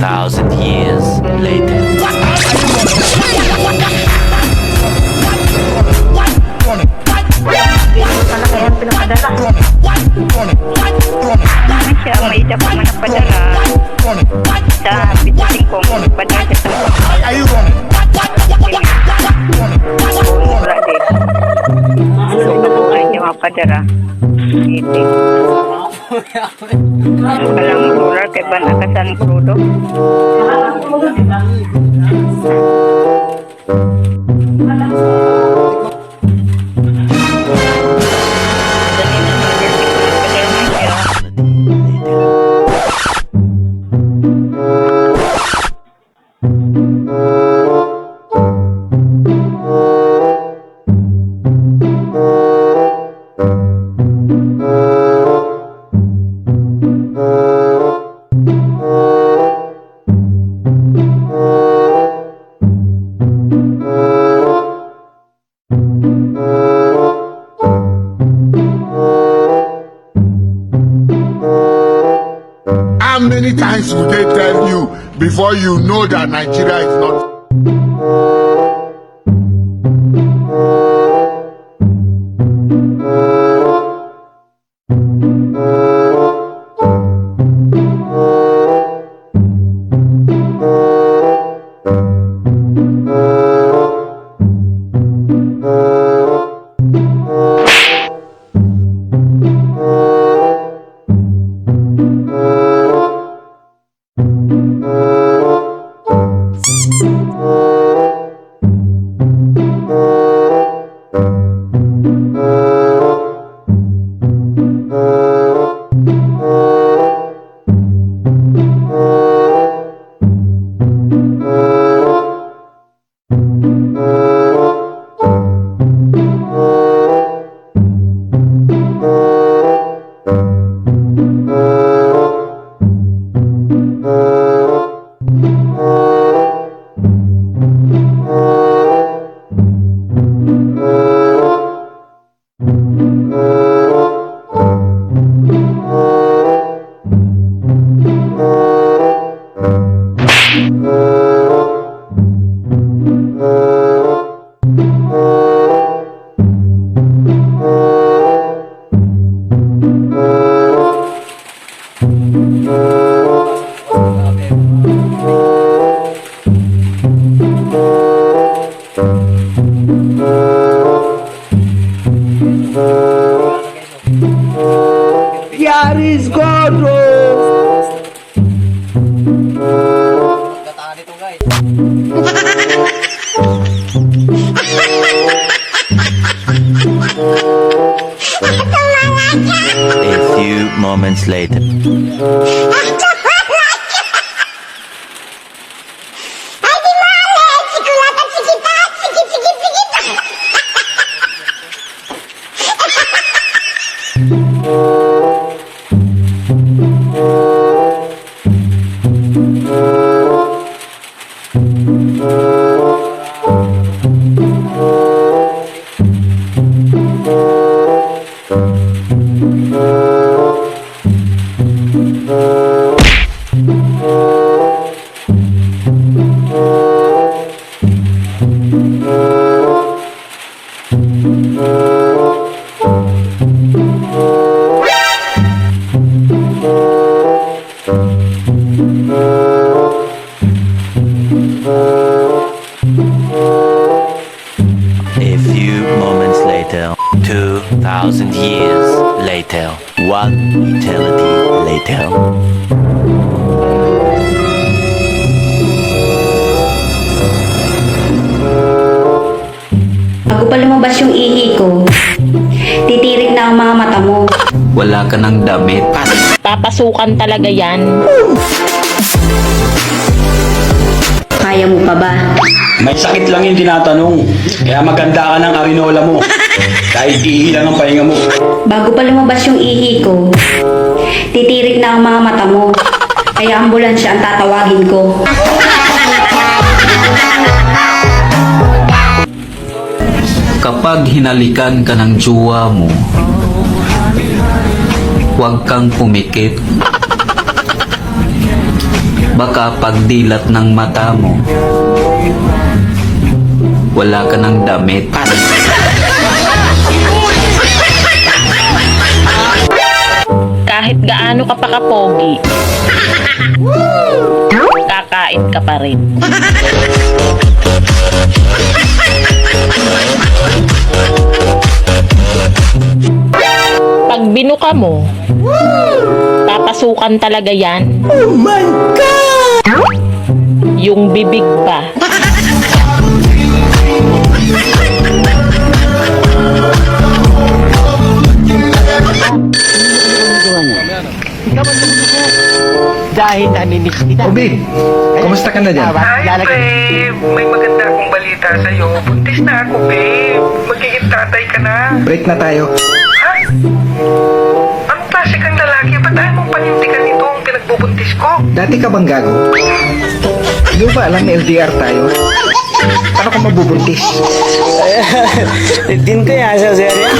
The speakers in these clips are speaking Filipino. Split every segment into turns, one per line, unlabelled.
2,000 years later.
Malaki ang pinapadala. Naman siya, may isa pa man napadala. Sa bitusin ko, padala siya sa wala din. Ay, siya mapadala. Iti. Kalang ruler kay Banakasan Crudo.
How many times would they tell you before you know that Nigeria is not?
Yaris God,
A few moments later. A few moments later, 2,000 years later, one eternity later.
Bago pa lumabas yung ihi ko, titirik na ang mga mata mo.
Wala ka ng damit.
Papasukan talaga yan.
Kaya mo pa ba?
May sakit lang yung tinatanong. Kaya maganda ka ng arinola mo. Kahit iilang ang pahinga mo.
Bago pa lumabas yung ihi ko, titirik na ang mga mata mo. Kaya ambulansya ang tatawagin ko.
Kapag hinalikan ka ng jowa mo, huwag kang pumikit. Baka pagdilat ng mata mo, wala ka ng damit.
Kahit gaano ka pa kapogi, kakain ka pa rin. Pag binuka mo, papasukan talaga yan. Oh my God! Yung bibig pa.
Dahil naminis kita.
Babe, kumusta ka na dyan?
Hi, babe. May maganda akong balita sa'yo. Buntis na ako, babe. Magiging tatay ka na.
Break na tayo.
Ha? Anong klase kang lalaki? Ba't ayaw mong panintikan nito ang pinagbubuntis ko?
Dati ka bang gago? Di mo ba alam na LDR tayo? Paano ka mabubuntis?
Din ko yan sa serya.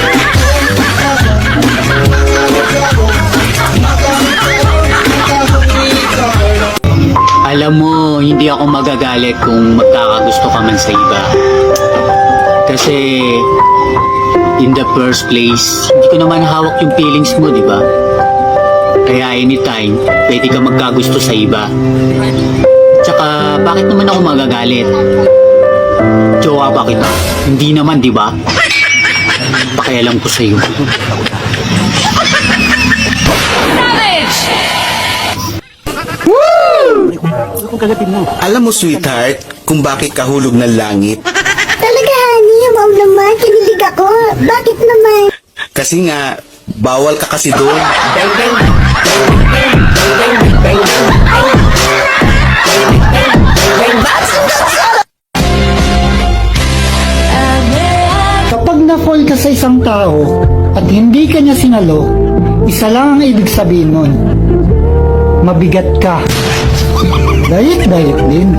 Alam mo, hindi ako magagalit kung magkakagusto ka man sa iba. Kasi, in the first place, hindi ko naman hawak yung feelings mo, di ba? Kaya anytime, pwede ka magkagusto sa iba. Tsaka, bakit naman ako magagalit? Jowa ba kita? Hindi naman, di ba? Pakialam ko sa'yo.
Alam mo, sweetheart, kung bakit kahulog ng langit?
Talaga, honey, wow naman, kinilig ako. Bakit naman?
Kasi nga, bawal ka kasi doon.
Kapag na-fall ka sa isang tao at hindi ka niya sinalo, isa lang ang ibig sabihin nun. Mabigat ka. Dayet din.